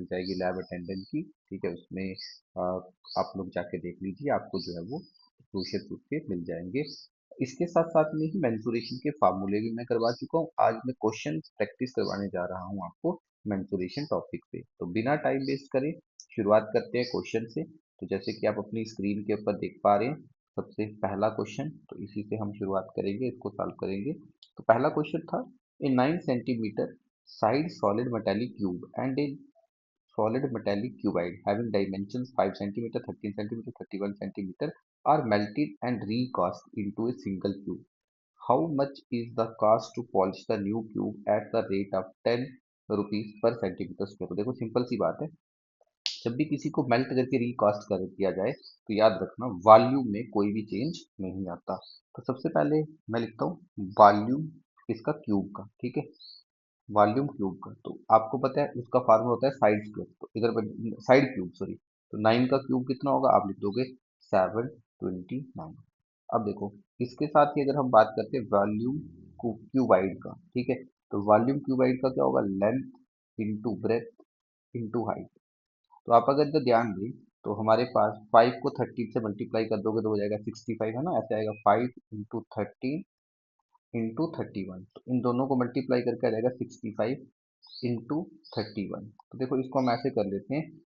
मिल जाएगी lab attendant की, ठीक है। उसमें आप लोग जाके देख लीजिए, आपको जो है वो क्रूशियल प्रूफ के मिल जाएंगे। इसके साथ साथ में ही मेंसुरेशन के फार्मूले भी मैं करवा चुका हूँ। आज मैं क्वेश्चन प्रैक्टिस करवाने जा रहा हूँ आपको मेंसुरेशन टॉपिक पे। तो बिना टाइम वेस्ट करे शुरुआत करते हैं क्वेश्चन से। तो जैसे कि आप अपनी स्क्रीन के ऊपर देख पा रहे हैं, सबसे पहला क्वेश्चन, तो इसी से हम शुरुआत करेंगे, इसको सॉल्व करेंगे। तो पहला क्वेश्चन था, ए 9 centimetre side solid metallic cube and A solid metallic cubide having dimensions 5 centimeter, 13 centimeter, 31 centimeter are melted and recast into a single cube. How much is the cost to polish the new cube at the rate of 10 rupees per centimetre square? तो देखो simple सी बात है, जब भी किसी को melt करके recast कर दिया जाए तो याद रखना वॉल्यूम में कोई भी चेंज नहीं आता। तो सबसे पहले मैं लिखता हूँ वॉल्यूम इसका क्यूब का, ठीक है, वॉल्यूम क्यूब का। तो आपको पता है उसका फार्मूला होता है साइड स्क्वायर, तो इधर साइड क्यूब सॉरी, तो 9 का क्यूब कितना होगा, आप लिख दोगे 729। अब देखो इसके साथ ही अगर हम बात करते हैं वॉल्यूम क्यूबाइड का, ठीक है, तो वॉल्यूम क्यूबाइड का क्या होगा, length into breadth into height. तो आप अगर इधर ध्यान दें तो हमारे पास 5 को 13 से मल्टीप्लाई कर दोगे तो हो जाएगा 65, है ना, ऐसे आएगा 5 इंटू 13 इंटू 31, तो इन दोनों को मल्टीप्लाई करके आ जाएगा 65 इंटू 31। तो देखो इसको हम ऐसे कर लेते हैं,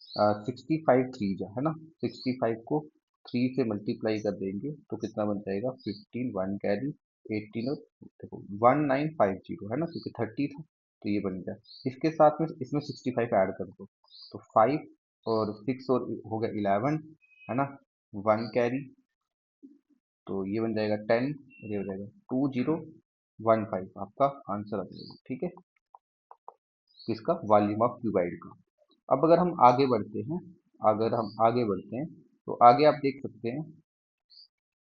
65 थ्री जा है ना, 65 को 3 से मल्टीप्लाई कर देंगे तो कितना बन जाएगा 15, 1 कैरी 18, और देखो 1950 है ना, क्योंकि 30 था तो ये बन गया। इसके साथ में इसमें 65 ऐड कर दो तो 5 और 6 और हो गया 11, है ना, 1 कैरी, तो ये बन जाएगा 10 और ये हो जाएगा 2015, आपका आंसर आ जाएगा, ठीक है, किसका, वॉल्यूम ऑफ क्यूबाइड का। अब अगर हम आगे बढ़ते हैं, अगर हम आगे बढ़ते हैं तो आगे आप देख सकते हैं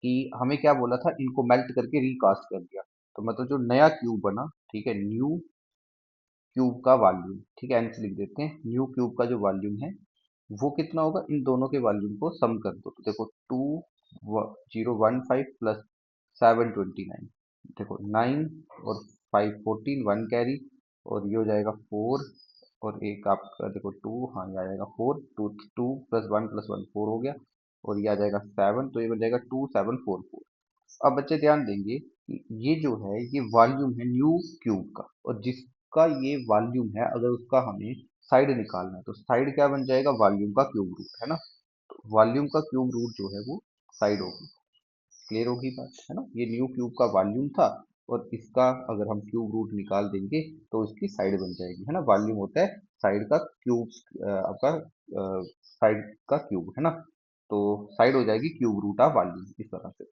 कि हमें क्या बोला था, इनको मेल्ट करके रिकास्ट कर दिया। तो मतलब जो नया क्यूब बना, ठीक है, न्यू क्यूब का वॉल्यूम, ठीक है, एन से लिख देते हैं, न्यू क्यूब का जो वॉल्यूम है वो कितना होगा, इन दोनों के वॉल्यूम को सम कर दो। तो देखो 2015 प्लस 729, देखो 9 और 5 14, 1 कैरी, और ये हो जाएगा 4, और एक आपका देखो 2, हाँ ये आ जाएगा 4, 2 2 प्लस 1 4 हो गया, और ये आ जाएगा 7, तो ये बन जाएगा 2744। अब बच्चे ध्यान देंगे कि ये जो है ये वॉल्यूम है न्यू क्यूब का, और जिसका ये वॉल्यूम है अगर उसका हमें साइड निकालना है तो साइड क्या बन जाएगा, वॉल्यूम का क्यूब रूट, है ना। तो वॉल्यूम का क्यूब रूट जो है वो साइड होगी। क्लियर होगी बात, है ना, ये न्यू क्यूब का वॉल्यूम था और इसका अगर हम क्यूब रूट निकाल देंगे तो इसकी साइड बन जाएगी, है ना, वॉल्यूम होता है साइड का क्यूब, आपका साइड का क्यूब, है ना। तो साइड हो जाएगी क्यूब रूट ऑफ वॉल्यूम, इस तरह से।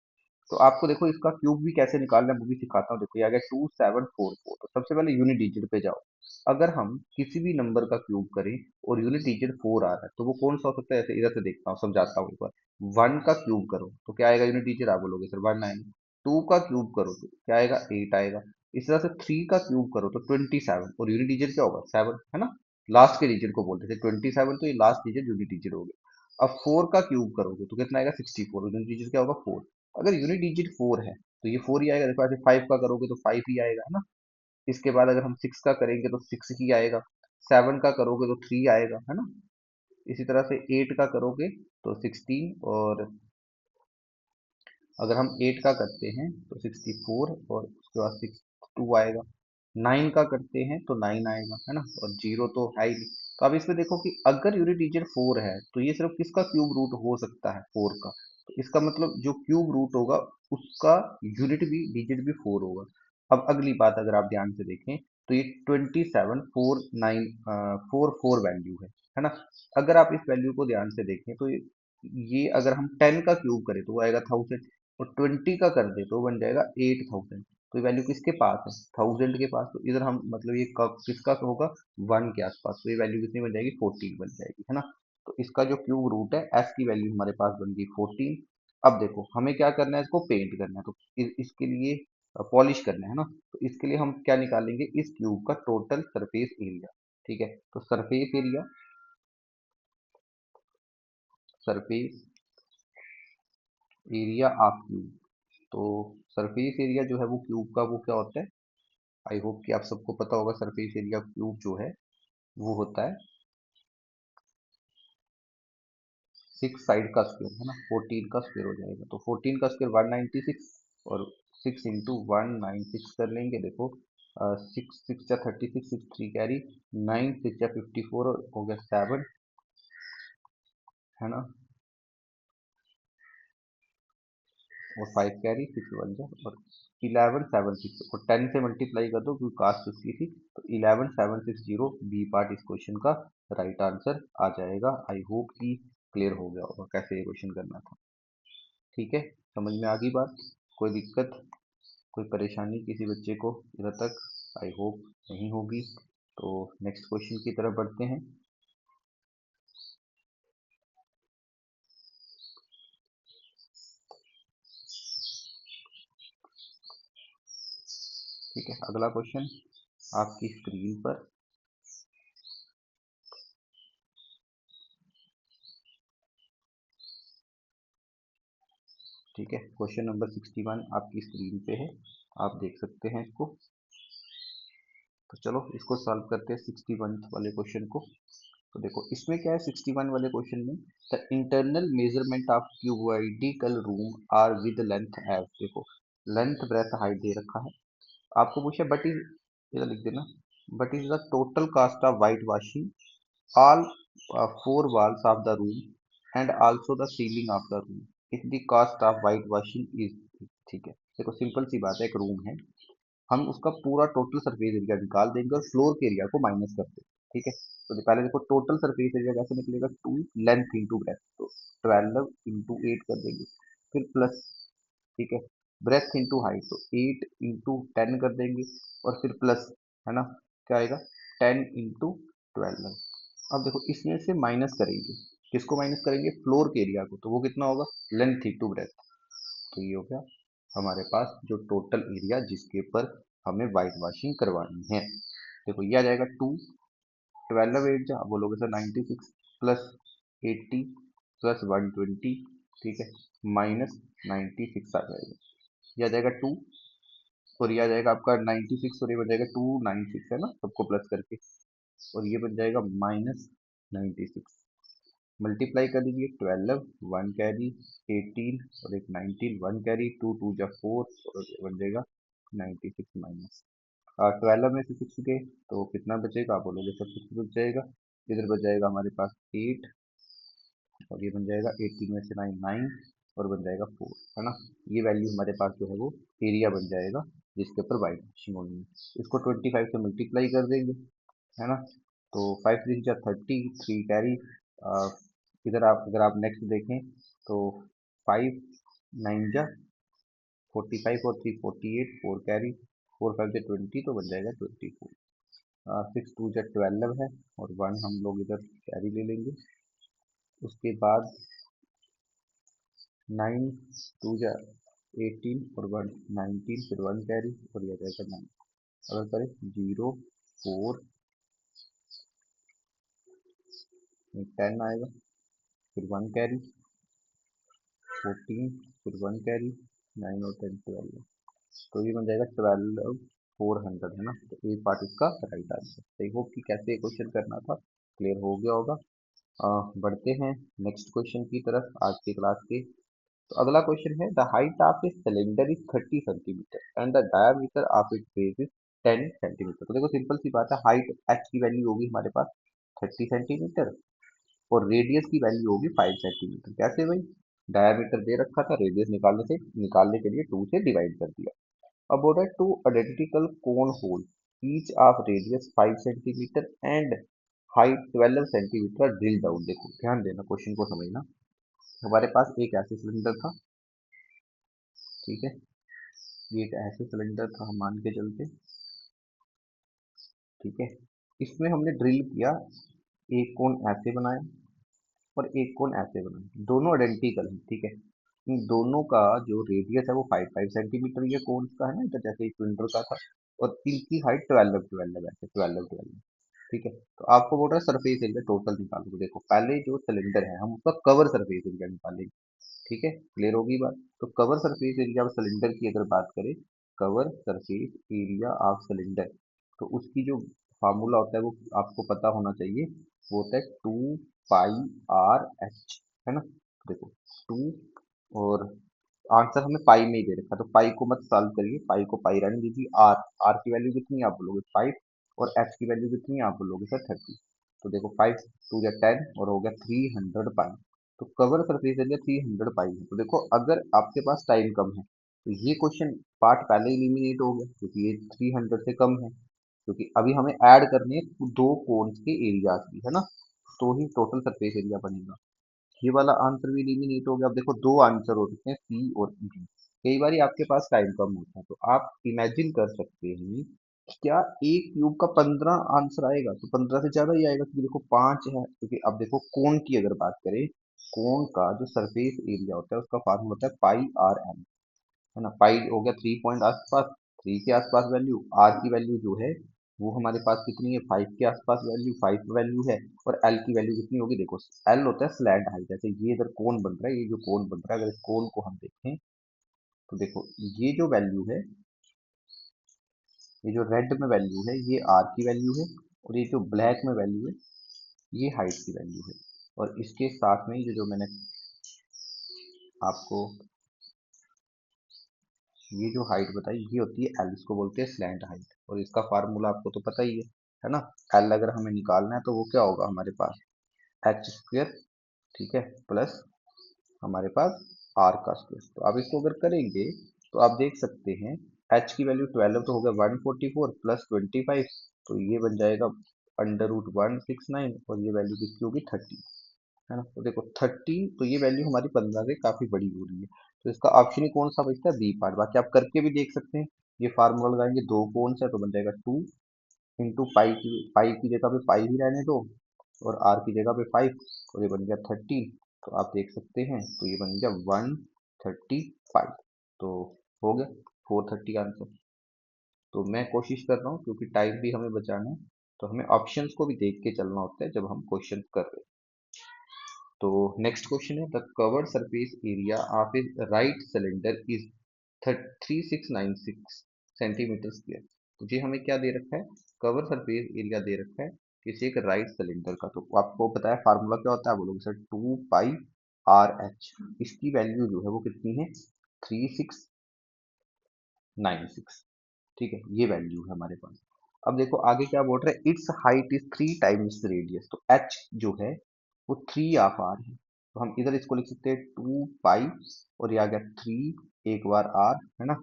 तो आपको देखो इसका क्यूब भी कैसे निकालना है वो भी सिखाता हूँ। देखो ये आ गया 2744। तो सबसे पहले यूनिट डिजिट पे जाओ। अगर हम किसी भी नंबर का क्यूब करें और यूनिट डिजिट 4 आ रहा है तो वो कौन सा हो सकता है, ऐसे इधर से देखता हूँ, समझाता हूँ एक बार। 1 का क्यूब करो तो क्या आएगा, यूनिट डिजिट आप बोलोगे सर 1 आएगा। 2 का क्यूब करो तो क्या आएगा, 8 आएगा। इस तरह से 3 का क्यूब करो तो 27, और यूनिट डिजिट क्या होगा, 7, है ना, लास्ट के डिजिट को बोलते थे 27, तो ये लास्ट डिजिट यूनिट डिजिट हो गया। अब 4 का क्यूब करोगे तो कितना आएगा, 64, यूनिट डिजिट क्या होगा 4। अगर यूनिट डिजिट 4 है तो ये 4 ही आएगा। देखो ऐसे 5 का करोगे तो 5 ही आएगा, है ना। इसके बाद अगर हम 6 का करेंगे तो 6 ही आएगा। 7 का करोगे तो 3 आएगा, है ना। इसी तरह से 8 का करोगे तो 16, और अगर हम 8 का करते हैं तो 64, और उसके बाद 2 आएगा। 9 का करते हैं तो 9 आएगा, है ना, और 0 तो है ही नहीं। तो अब इसमें देखो कि अगर यूनिट डिजिट 4 है तो ये सिर्फ किसका क्यूब रूट हो सकता है, 4 का। तो इसका मतलब जो क्यूब रूट होगा उसका यूनिट भी डिजिट भी 4 होगा। अब अगली बात अगर आप ध्यान से देखें तो ये 274944 वैल्यू है ना। अगर आप इस वैल्यू को ध्यान से देखें तो ये अगर हम 10 का क्यूब करें तो वो आएगा 1000, और 20 का कर दे तो बन जाएगा 8000। तो ये वैल्यू किसके पास है, 1000 के पास। तो इधर हम मतलब ये कब किसका होगा, 1 के आसपास। तो ये वैल्यू कितनी बन जाएगी, 14 बन जाएगी, है ना। तो इसका जो क्यूब रूट है एस की वैल्यू हमारे पास बन गई 14। अब देखो हमें क्या करना है, इसको पेंट करना है, तो इसके लिए पॉलिश करना है ना। तो इसके लिए हम क्या निकालेंगे, इस क्यूब का टोटल सरफेस एरिया, ठीक है। तो सरफेस एरिया ऑफ क्यूब, तो सरफेस एरिया जो है वो क्यूब का वो क्या होता है, आई होप कि आप सबको पता होगा, सरफेस एरिया क्यूब जो है वो होता है 6 साइड का स्क्वायर है ना, 14 का स्क्वायर हो जाएगा। तो 14 का स्क्वायर 196 और 6 इंटू 196 कर लेंगे। देखो 6 6 जा 36, 6 3 कैरी, 9 6 जा 54 और हो गया 7 है ना, और 5 कैरी 6 1 जा और 11 7 6 और 10 से मल्टीप्लाई कर दो क्योंकि कास्ट उसकी थी। तो 11 760 बी पार्ट इस क्वेश्चन का राइट आंसर आ जाएगा। आई होप कि क्लियर हो गया होगा कैसे ये क्वेश्चन करना था। ठीक है, समझ में आ गई बात? कोई दिक्कत, कोई परेशानी किसी बच्चे को इधर तक? आई होप नहीं होगी। तो नेक्स्ट क्वेश्चन की तरफ बढ़ते हैं। ठीक है, अगला क्वेश्चन आपकी स्क्रीन पर। ठीक है, क्वेश्चन नंबर 61 आपकी स्क्रीन पे है, आप देख सकते हैं इसको। तो चलो इसको सॉल्व करते हैं 61 वाले क्वेश्चन को। तो देखो इसमें क्या है, 61 वाले क्वेश्चन में the internal measurement of cuboidical room are with length as. देखो लेंथ ब्रेथ हाइट दे रखा है, आपको पूछा बट इज, इधर लिख देना, what is the total cost of white washing all four walls of the room and also the ceiling of the room if the cost of whitewashing is। ठीक है, देखो सिंपल सी बात है, एक रूम है, हम उसका पूरा टोटल सरफेस एरिया निकाल देंगे और फ्लोर के एरिया को माइनस कर देंगे। ठीक है, तो पहले देखो टोटल सरफेस एरिया कैसे निकलेगा, 2 लेंथ इंटू ब्रेथ, तो 12 इंटू 8 कर देंगे, फिर प्लस, ठीक है, ब्रेथ इंटू हाइट, तो 8 इंटू 10 कर देंगे और फिर प्लस, है ना, क्या आएगा 10 इंटू 12। अब देखो इसमें से माइनस करेंगे, किसको माइनस करेंगे, फ्लोर के एरिया को, तो वो कितना होगा लेंथ इंटू ब्रेथ। तो ये हो गया हमारे पास जो टोटल एरिया जिसके ऊपर हमें वाइट वॉशिंग करवानी है। देखो ये आ जाएगा 2, 12 8 जा बोलोगे सर 96 प्लस 80 प्लस 120, ठीक है, माइनस 96 आ जाएगा। ये आ जाएगा 2 और ये आ जाएगा आपका 96 और ये बन जाएगा 296 है ना, सबको प्लस करके, और ये बन जाएगा माइनस 96। मल्टीप्लाई कर दीजिए, 12 1 कैरी 18 और एक 19 1 कैरी, 2 2 जा 4 और ये बन जाएगा 96 माइनस 12 में से 6 गए तो कितना बचेगा, आप बोलोगे सब 6 बच जाएगा। इधर बच जाएगा हमारे पास 8 और ये बन जाएगा 18 में से 9 9 और बन जाएगा 4, है ना। ये वैल्यू हमारे पास जो है वो एरिया बन जाएगा जिसके ऊपर वाइट वॉशिंग होनी है। इसको 25 से मल्टीप्लाई कर देंगे, है ना, तो 5 3 जा 30 3 कैरी, इधर आप अगर आप नेक्स्ट देखें तो 5 9 जा 45 और 3 48 4 कैरी, 4 5 जा 20 तो बन जाएगा 24, 6 2 जा 12 है और 1 हम लोग इधर कैरी ले लेंगे। उसके बाद 9 2 जा 18 और 1 19 फिर 1 कैरी और यह जाएगा 9। अगर करें 0 4 10 आएगा, फिर 1 कैरी 14 फिर 1 कैरी 9 और 10 12, तो ये बन जाएगा 12 400, है ना। तो ए पार्ट इसका राइट आंसर। आई होप कि कैसे ये क्वेश्चन करना था क्लियर हो गया होगा। बढ़ते हैं नेक्स्ट क्वेश्चन की तरफ आज के क्लास के। तो अगला क्वेश्चन है, the height of a cylinder is 30 centimetre and the diameter of it base is 10 centimetre. तो देखो सिंपल सी बात है, हाइट एच की वैल्यू होगी हमारे पास 30 सेंटीमीटर और रेडियस की वैल्यू होगी 5 सेंटीमीटर। कैसे भाई, डायमीटर दे रखा था, रेडियस निकालने के लिए 2 से डिवाइड कर दिया। अब बोल रहा है two identical cone hole each of radius 5 centimetre and height 12 centimetre drilled out. देखो ध्यान देना, क्वेश्चन को समझना। हमारे पास एक ऐसे सिलेंडर था, ठीक है, ये एक ऐसे सिलेंडर था हम मान के चलते, ठीक है, इसमें हमने ड्रिल किया, एक कोन ऐसे बनाया और एक कोन ऐसे बनाया, दोनों आइडेंटिकल है, ठीक है। इन दोनों का जो रेडियस है वो 5 5 सेंटीमीटर ये कोन्स का है ना, तो जैसे सिलेंडर का था, और इनकी हाइट 12 ऐसे 12 ठीक है। तो आपको बोल रहा है सरफेस एरिया टोटल निकालो। तो देखो पहले जो सिलेंडर है हम उसका कवर सरफेस एरिया निकालेंगे, ठीक है, क्लियर होगी बात। तो cover surface area of cylinder की अगर बात करें, cover surface area of cylinder, तो उसकी जो फार्मूला होता है वो आपको पता होना चाहिए, वो होता है 2 पाई आर एच, है ना। देखो 2 और आंसर हमें पाई में ही दे रखा है, तो पाई को मत सॉल्व करिए, पाई को पाई रहने दीजिए। आर आर की वैल्यू कितनी है आप बोलोगे 5, और एच की वैल्यू कितनी है आप बोलोगे सर 30। तो देखो 5 टू या 10 और हो गया 300 पाई। तो कवर सरफेस एरिया 300 पाई है। तो देखो अगर आपके पास टाइम कम है तो ये क्वेश्चन पार्ट पहले ही एलिमिनेट हो गया, क्योंकि ये 300 से कम है, क्योंकि अभी हमें ऐड करने हैं दो कोन्स के एरियाज भी, है ना, तो ही टोटल सरफेस एरिया बनेगा। ये वाला आंसर भी एलिमिनेट हो गया। अब देखो दो आंसर हो सकते हैं सी और बी। कई बार आपके पास टाइम कम होता है तो आप इमेजिन कर सकते हैं कि क्या एक क्यूब का 15 आंसर आएगा, तो 15 से ज्यादा ही आएगा, क्योंकि देखो 5 है। क्योंकि अब देखो कोन की अगर बात करें, कोन का जो सरफेस एरिया होता है उसका फार्मूला होता है पाई आर एन, है ना। पाई हो गया 3 पॉइंट आसपास, 3 के आसपास वैल्यू, आर की वैल्यू जो है वो हमारे पास कितनी है 5 के आसपास वैल्यू, 5 वैल्यू है। और एल की वैल्यू कितनी होगी, देखो एल होता है स्लैंट हाइट, जैसे ये इधर कोन बन रहा है, ये जो कोन बन रहा है अगर इस कोन को हम देखें तो देखो ये जो वैल्यू है, ये जो रेड में वैल्यू है ये आर की वैल्यू है, और ये जो ब्लैक में वैल्यू है ये हाइट की वैल्यू है। और इसके साथ में ये जो मैंने आपको ये जो हाइट बताई ये होती है एल, इसको बोलते हैं स्लैंट हाइट, और इसका फार्मूला आपको तो पता ही है ना। एल अगर हमें निकालना है तो वो क्या होगा हमारे पास एच स्क्वेयर, ठीक है, प्लस हमारे पास आर का स्क्वेयर। तो आप इसको अगर करेंगे तो आप देख सकते हैं एच की वैल्यू 12 तो हो गया 144 प्लस 25, तो ये बन जाएगा √169, और ये वैल्यू किसकी होगी 30, है ना। तो देखो 13, तो ये वैल्यू हमारी 15 से काफी बड़ी हो रही है। तो इसका ऑप्शन ही कौन सा बचता है, बी पार्ट। बाकी आप करके भी देख सकते हैं, ये फार्मूला लगाएंगे दो कौन सा, तो बन जाएगा 2 इंटू पाई की जगह पे पाई ही रहने दो, और आर की जगह पे 5, और ये बन गया 13। तो आप देख सकते हैं तो ये बन गया 135। तो हो गया 430 आंसर। तो मैं कोशिश कर रहा हूँ क्योंकि टाइम भी हमें बचाना है, तो हमें ऑप्शंस को भी देख के चलना होता है जब हम क्वेश्चन कर रहे हैं। तो नेक्स्ट क्वेश्चन है the curved surface area of A right cylinder is 3696 centimetre square. तो जी हमें क्या दे रखा है, कवर सरफेस एरिया दे रखा है किसी एक राइट सिलेंडर का। तो आपको पता है फार्मूला क्या होता है, बोलोगे सर 2 पाई आर एच। इसकी वैल्यू जो है वो कितनी है 3696, ठीक है, ये वैल्यू है हमारे पास। अब देखो आगे क्या बोल रहा है, it's height is 3 times radius. तो एच जो है वो 3 ऑफ आर है, तो हम इधर इसको लिख सकते हैं 2 पाई, और ये आ गया 3 एक बार आर, है ना,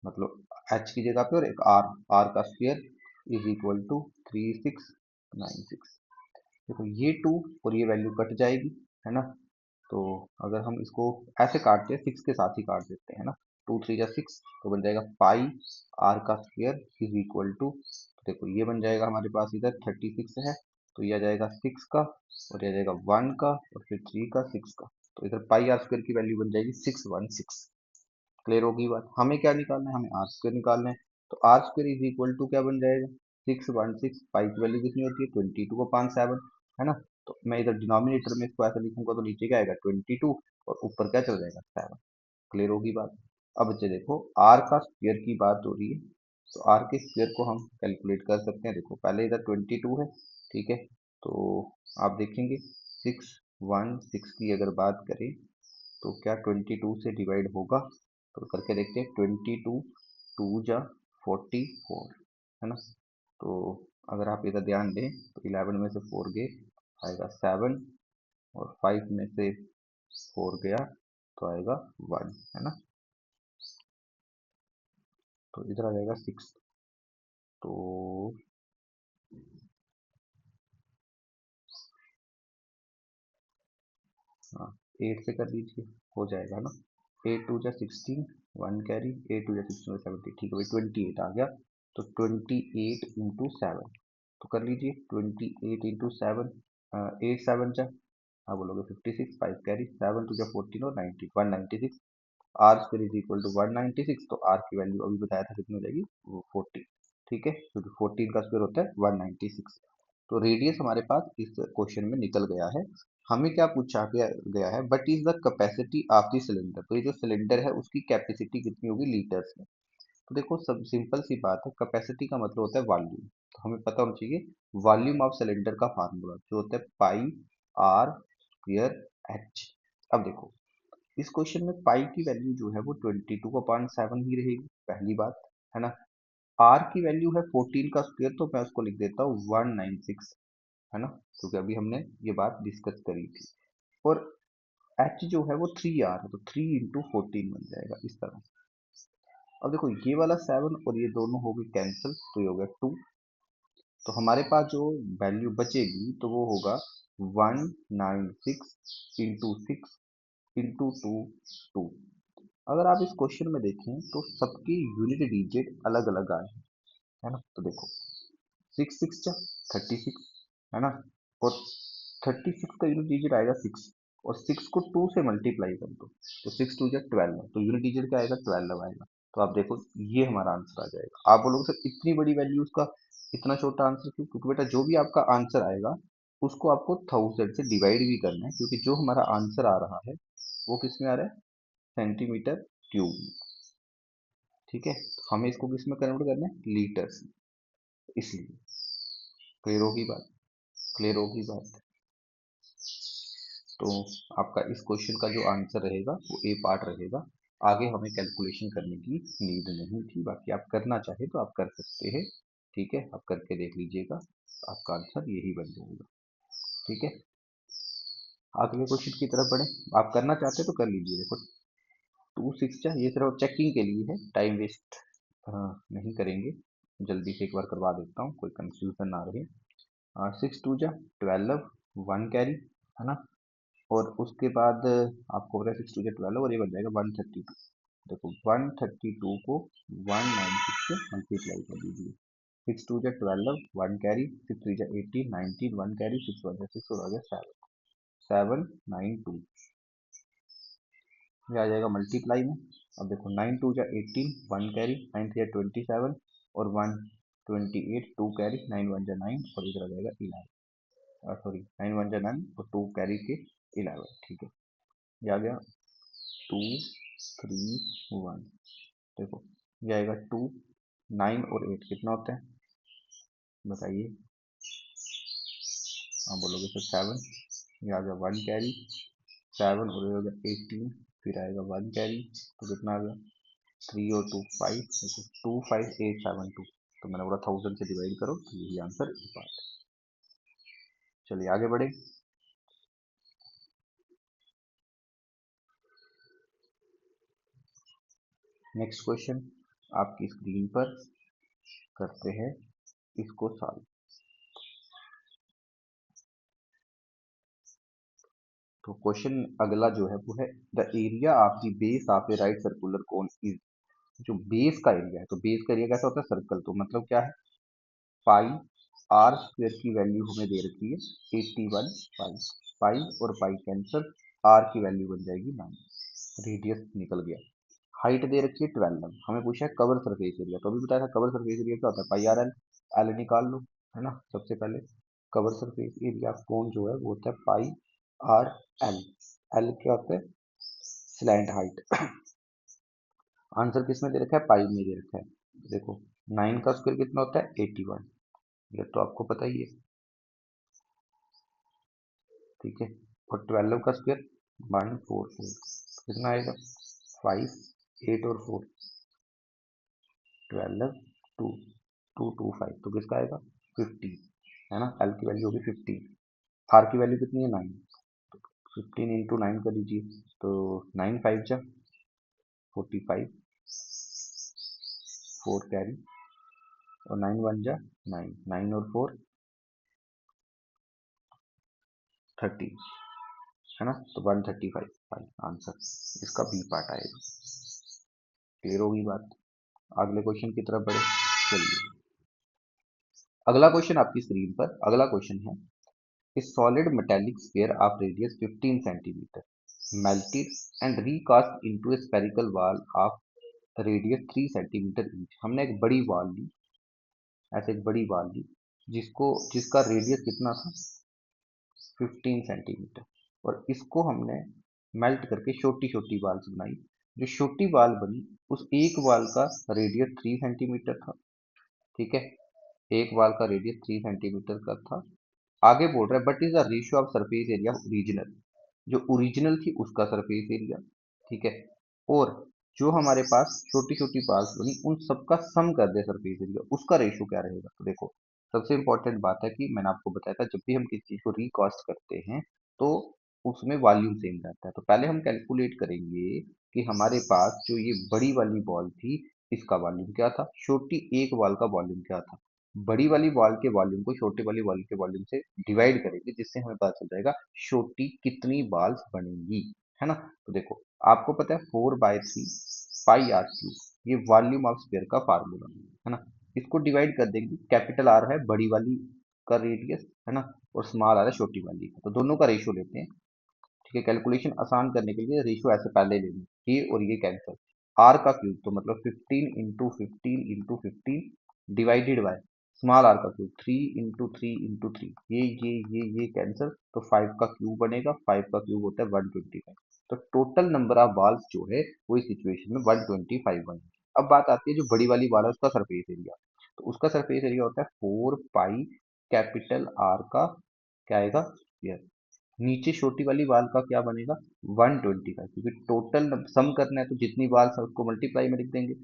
मतलब एच की जगह पे और एक आर, आर का स्क्वायर इज इक्वल टू 3696। देखो ये 2 और ये वैल्यू कट जाएगी, है ना। तो अगर हम इसको ऐसे काटते हैं 6 के साथ ही काट देते हैं ना, 2 3 जा 6, तो बन जाएगा पाई आर का स्क्वायर इज इक्वल टू, देखो ये बन जाएगा हमारे पास इधर 36 है, तो ये आ जाएगा 6 का, और ये आ जाएगा 1 का, और फिर 3 का 6 का, तो इधर पाई आर स्क्वायर की वैल्यू बन जाएगी 616। क्लियर होगी बात। हमें क्या निकालना है, हमें आर स्क्वायर निकालना है। तो R square is equal to क्या बन जाएगा 616, पाई की वैल्यू कितनी होती है 22 को 5 7, है ना। तो मैं इधर डिनोमिनेटर में इसको ऐसा लिखूंगा तो नीचे क्या आएगा 22, और ऊपर क्या चल जाएगा 7। क्लियर होगी बात। अब बच्चे देखो आर का स्क्वायर की बात हो रही है, तो आर के स्क्वायर को हम कैलकुलेट कर सकते हैं। देखो पहले इधर 22 है, ठीक है, तो आप देखेंगे 616 की अगर बात करें तो क्या 22 से डिवाइड होगा, तो करके देखते हैं 22 2 जा 44, है ना। तो अगर आप इधर ध्यान दें तो 11 में से 4 गए आएगा 7, और 5 में से 4 गया तो आएगा 1, है ना। तो इधर आ जाएगा 6। तो हाँ 8 से कर लीजिए, हो जाएगा ना। 8 2 जा 16, 1 कैरी, 8 2 जा 16 70, ठीक है भाई 28 आ गया। तो 28 इंटू 7, तो कर लीजिए 28 इंटू 7, 8 7 जा, हाँ बोलोगे 56, 5 कैरी, 7 2 जा 14 और 90 196। R square is equal to 196, तो आर की वैल्यू अभी बताया था कितनी हो जाएगी वो 40, ठीक है, क्योंकि 14 का स्क्वायर होता है 196। तो रेडियस हमारे पास इस क्वेश्चन में निकल गया है। हमें क्या पूछा गया है, but is the capacity of the cylinder. तो ये जो सिलेंडर है उसकी कैपेसिटी कितनी होगी लीटर्स में। तो देखो सब सिंपल सी बात है, कैपेसिटी का मतलब होता है वॉल्यूम। तो हमें पता होना चाहिए वॉल्यूम ऑफ सिलेंडर का फार्मूला जो होता है पाई आर स्क्वायर एच। अब देखो इस क्वेश्चन में पाई की वैल्यू जो है वो 22/7 ही रहेगी, पहली बात है ना। आर की वैल्यू है 14 का स्क्वायर, तो मैं उसको लिख देता हूँ 196, है ना, क्योंकि अभी हमने ये बात डिस्कस करी थी। और एच जो है वो 3 आर है, तो 3 × 14 बन जाएगा इस तरह। अब देखो ये वाला 7 और ये दोनों हो गए कैंसिल, तो ये हो गया 2। तो हमारे पास जो वैल्यू बचेगी तो वो होगा 196 × 6 × 2 2। अगर आप इस क्वेश्चन में देखें तो सबकी यूनिट डिजिट अलग अलग आए हैं, है ना। तो देखो 6 6 जा 36, है ना। और 36 का यूनिट डिजिट आएगा 6, और 6 को 2 से मल्टीप्लाई कर दो, तो 6 2 जा 12, तो यूनिट डिजिट क्या आएगा 12 आएगा। तो आप देखो ये हमारा आंसर आ जाएगा। आप बोलोगे सर इतनी बड़ी वैल्यू उसका इतना छोटा आंसर क्यों? क्योंकि बेटा जो भी आपका आंसर आएगा उसको आपको 1000 से डिवाइड भी करना है, क्योंकि जो हमारा आंसर आ रहा है वो किस में आ रहा है, सेंटीमीटर क्यूब में। ठीक है, तो हमें इसको किस में कन्वर्ट करना है, लीटर्स में, इसलिए क्लियर होगी बात, क्लियर होगी बात। तो आपका इस क्वेश्चन का जो आंसर रहेगा वो ए पार्ट रहेगा। आगे हमें कैलकुलेशन करने की नीड नहीं थी, बाकी आप करना चाहे तो आप कर सकते हैं। ठीक है, आप करके देख लीजिएगा, आपका आंसर यही बन जाएगा। ठीक है, अगले क्वेश्चन की तरफ बढ़े। आप करना चाहते तो कर लीजिए। देखो 2 6 ये सिर्फ चेकिंग के लिए है, टाइम वेस्ट नहीं करेंगे, जल्दी से एक बार करवा देता हूँ, कोई कंफ्यूजन ना रहे। 6 2 जा 12, 1 कैरी, है ना। और उसके बाद आपको पता है 6 2 जा 12 और ये बन जाएगा 132। देखो 132 को 196 से मल्टीप्लाई कर दीजिए। 6 2 जा 12, 1 कैरी, 6 3 जा 18, 19, 1 कैरी, 6 1 जा 6 और आ गया 7, 792, ये आ जाएगा मल्टीप्लाई में। अब देखो 9 2 जा 18, 1 कैरी, 9 3 जा 27 और 128, 2 कैरी, 9 1 जा 9 और इधर आ जाएगा 11, सॉरी 9 1 जा 9 और 2 कैरी के 11। ठीक है, ये आ गया 2 3 1। देखो ये आएगा 2, 9 और 8 कितना होता है बताइए। आप बोलोगे सर 7, ये आ गया 1 कैरी, 7 और ये हो गया 18, फिर आएगा 1 कैरी, तो कितना आ गया 3 और 2 5, देखो 25872। तो मैंने बोला 1000 से डिवाइड करो, तो यही आंसर इस बात। चलिए आगे बढ़े। नेक्स्ट क्वेश्चन आपकी स्क्रीन पर करते हैं इसको सॉल्व। तो क्वेश्चन अगला जो है वो है the area of the base of A right circular cone is. जो बेस का एरिया है, तो बेस का एरिया कैसा होता है, सर्कल, तो मतलब क्या है, पाई आर स्क्वेयर की वैल्यू हमें दे रखी है 81 पाई, पाई और पाई कैंसल, आर की वैल्यू बन जाएगी 9, रेडियस निकल गया। हाइट दे रखी है 12, हमें पूछा है कवर सरफेस एरिया, तो अभी बताया था कवर सरफेस एरिया क्या होता है, पाई आर एल, एल निकाल लो, है ना। सबसे पहले कवर सरफेस एरिया कौन जो है वो होता है पाई आर एल, एल क्या होता है, स्लैंट हाइट। आंसर किस में दे रखा है, पाई में दे रखा है। देखो 9 का स्क्वायर कितना होता है 81, ये तो आपको पता ही है। ठीक है, और 12 का स्क्वायर 144, कितना आएगा 5, 8 और 4, 12, 2, 225, तो किसका आएगा 50, है ना। एल की वैल्यू होगी 50, आर की वैल्यू कितनी है 9, 15 × 9 कर लीजिए, तो 9 5 जा 45, 4 कैरी और 9 1 जा 9, 9 और 4 30, है ना। तो 135 आंसर इसका बी पार्ट आएगा। क्लियर होगी बात, अगले क्वेश्चन की तरफ बढ़े। चलिए अगला क्वेश्चन आपकी स्क्रीन पर, अगला क्वेश्चन है A solid metallic sphere of radius 15 centimeter melted and recast into a spherical wall of radius 3 centimeter each। हमने एक बड़ी वॉल ली, ऐसे एक बड़ी वॉल ली जिसका रेडियस कितना था 15 सेंटीमीटर, और इसको हमने मेल्ट करके छोटी छोटी बाल्स बनाई। जो छोटी बाल बनी उस एक बाल का रेडियस 3 सेंटीमीटर था। ठीक है, एक बाल का रेडियस 3 सेंटीमीटर का था। आगे बोल रहा है but is the ratio of surface area original, जो ओरिजिनल थी उसका सरफेस एरिया, ठीक है, और जो हमारे पास छोटी छोटी पार्ट्स बनी उन सबका सम कर दे सरफेस एरिया, उसका रेशो क्या रहेगा। तो देखो सबसे इंपॉर्टेंट बात है कि मैंने आपको बताया था जब भी हम किसी चीज को रिकॉस्ट करते हैं तो उसमें वॉल्यूम सेम रहता है। तो पहले हम कैलकुलेट करेंगे कि हमारे पास जो ये बड़ी वाली बॉल थी इसका वॉल्यूम क्या था, छोटी एक बॉल का वॉल्यूम क्या था। बड़ी वाली बॉल के वॉल्यूम को छोटी वाली बॉल के वॉल्यूम से डिवाइड करेंगे जिससे हमें पता चल जाएगा छोटी कितनी बॉल्स बनेंगी, है ना। तो देखो आपको पता है 4/3 पाई आर क्यूब ये वॉल्यूम ऑफ स्फीयर का फार्मूला है ना। इसको डिवाइड कर देंगे, कैपिटल आर है बड़ी वाली का रेडियस, है ना, और स्मॉल आर है छोटी वाली का, तो दोनों का रेशियो लेते हैं। ठीक है, कैलकुलेशन आसान करने के लिए रेशियो ऐसे पहले ले लें, ये और ये कैंसिल। आर का क्यूब तो मतलब 15 × 15 × 15 डिवाइडेड बाय स्मॉल आर का क्यूब 3 × 3 × 3, ये कैंसिल, तो 5 का क्यूब बनेगा, 5 का क्यूब होता है 125। तो टोटल नंबर ऑफ बॉल्स जो है वो इस सिचुएशन में 125 बनेगी। अब बात आती है जो बड़ी वाली बॉल है उसका सरफेस एरिया, तो उसका सरफेस एरिया होता है 4 पाई कैपिटल आर का क्या आएगा स्क्वायर, नीचे छोटी वाली वाल का क्या बनेगा 125, क्योंकि टोटल सम करना है तो जितनी वाल है उसको मल्टीप्लाई में लिख देंगे।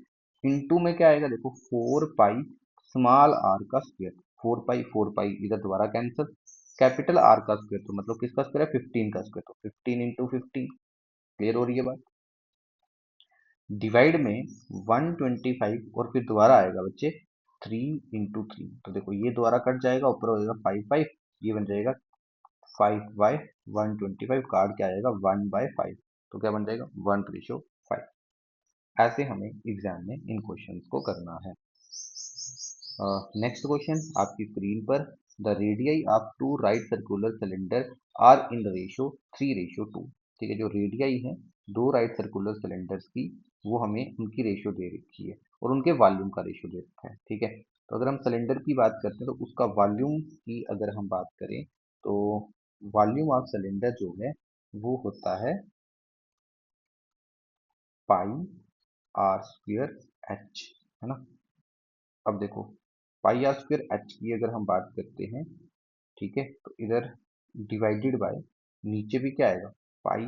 इनटू में क्या आएगा देखो 4 पाई स्मॉल आर का स्क्वायर, 4 पाई इधर दोबारा कैंसिल, कैपिटल आर का स्क्वायर तो मतलब किसका स्क्वायर है 15 का स्क्वायर, तो 15 × 15। क्लियर हो रही है बात। डिवाइड में 125 और फिर दोबारा आएगा बच्चे 3 × 3, तो देखो ये दोबारा कट जाएगा, ऊपर हो जाएगा 5 5, ये बन जाएगा 5/125, कार्ड क्या आएगा 1/5, तो क्या बन जाएगा 1:5। ऐसे हमें एग्जाम में इन क्वेश्चंस को करना है। नेक्स्ट क्वेश्चन आपकी स्क्रीन पर, the radii of two right circular cylinder are in the ratio 3:2। ठीक है, जो रेडियाई है दो राइट सर्कुलर सिलेंडर्स की वो हमें उनकी रेशियो दे रखी है और उनके वॉल्यूम का रेशियो दे रखा है। ठीक है, तो अगर हम सिलेंडर की बात करते हैं तो उसका वॉल्यूम की अगर हम बात करें तो वॉल्यूम ऑफ सिलेंडर जो है वो होता है पाई आर स्क्वेयर एच, है ना। अब देखो पाई आर स्क्वेयर एच की अगर हम बात करते हैं, ठीक है, तो इधर डिवाइडेड बाय नीचे भी क्या आएगा पाई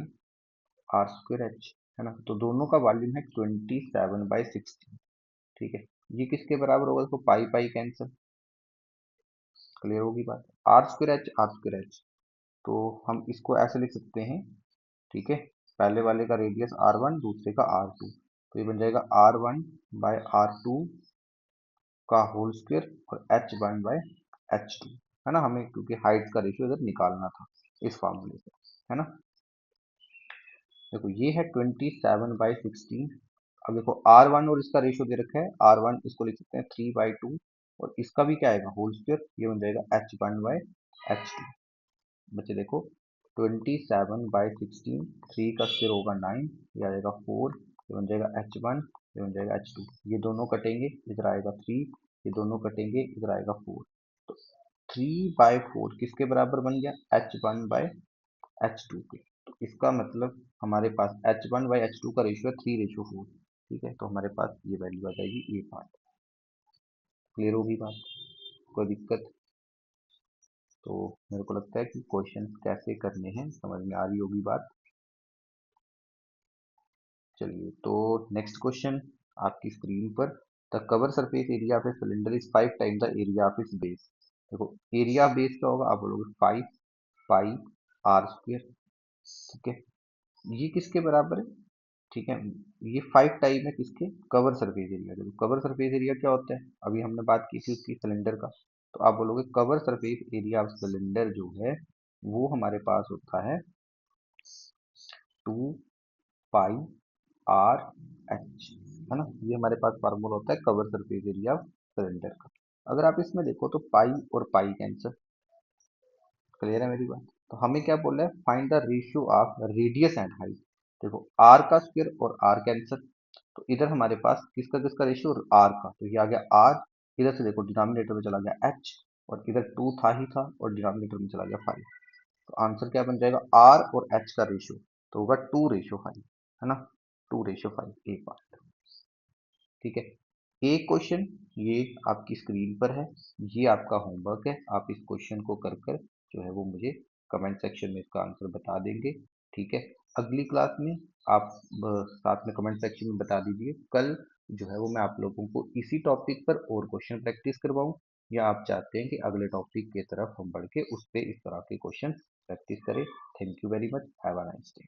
आर स्क्वेयर एच, है ना, तो दोनों का वॉल्यूम है 27/16। ठीक है, ये किसके बराबर होगा, देखो पाई पाई कैंसिल, क्लियर होगी बात। आर स्क्वेयर एच तो हम इसको ऐसे लिख सकते हैं, ठीक है, पहले वाले का रेडियस R1 दूसरे का R2, तो ये बन जाएगा R1/R2 का होल स्क्वायर और H1/H2, है ना। हमें क्योंकि हाइट का रेशियो इधर निकालना था इस फॉर्मूले से, है ना। देखो ये है 27/16। अब देखो R1 और इसका रेशियो दे रखा है, R1 इसको लिख सकते हैं 3/2 और इसका भी क्या आएगा होल स्क्वायर, ये बन जाएगा H1/H2। बच्चे देखो 27/16, 3 का स्क्वायर होगा 9, ये आ जाएगा 4, ये बन जाएगा H1, ये बन जाएगा H2, ये दोनों कटेंगे इधर आएगा 3, ये दोनों कटेंगे इधर आएगा 4, तो 3/4 किसके बराबर बन गया H1/H2 के। तो इसका मतलब हमारे पास H1/H2 का रेशियो है 3:4। ठीक है, तो हमारे पास ये वैल्यू आ जाएगी, ये बात क्लियर होगी बात, कोई दिक्कत। तो मेरे को लगता है कि क्वेश्चन कैसे करने हैं समझ में आ रही होगी बात। चलिए तो नेक्स्ट क्वेश्चन आपकी स्क्रीन पर, the cover surface area of a cylinder is 5 time the area of its base. देखो एरिया बेस क्या होगा, आप बोलोगे 5 पाई आर स्क्वेयर। ठीक है, ये किसके बराबर है, ठीक है, ये 5 टाइम है किसके कवर सरफेस एरिया के। कवर सरफेस एरिया क्या होता है, अभी हमने बात की थी उसकी सिलेंडर का, तो आप बोलोगे cover surface area of cylinder जो है वो हमारे पास होता है 2 पाई आर एच, है ना, ये हमारे पास फार्मूला होता है cover surface area of cylinder का। अगर आप इसमें देखो तो पाई और पाई कैंसिल, क्लियर है मेरी बात। तो हमें क्या बोल रहा है, find the ratio of radius and height. देखो आर का स्क्वायर और आर कैंसिल, तो इधर हमारे पास किसका किसका रेशियो आर का, तो ये आ गया आर, इधर से देखो डिनोमिनेटर में चला गया एच और इधर 2 था ही था और डिनोमिनेटर में चला गया 5, तो आंसर क्या बन जाएगा आर और एच का रेशियो तो होगा 2:5, है ना, 2:5 एक बात। ठीक है, एक क्वेश्चन ये आपकी स्क्रीन पर है, ये आपका होमवर्क है, आप इस क्वेश्चन को कर कर जो है वो मुझे कमेंट सेक्शन में इसका आंसर बता देंगे। ठीक है। अगली क्लास में आप साथ में कमेंट सेक्शन में बता दीजिए, कल जो है वो मैं आप लोगों को इसी टॉपिक पर और क्वेश्चन प्रैक्टिस करवाऊं, या आप चाहते हैं कि अगले टॉपिक की तरफ हम बढ़ के उस पे इस तरह के क्वेश्चन प्रैक्टिस करें। Thank you very much, have a nice day.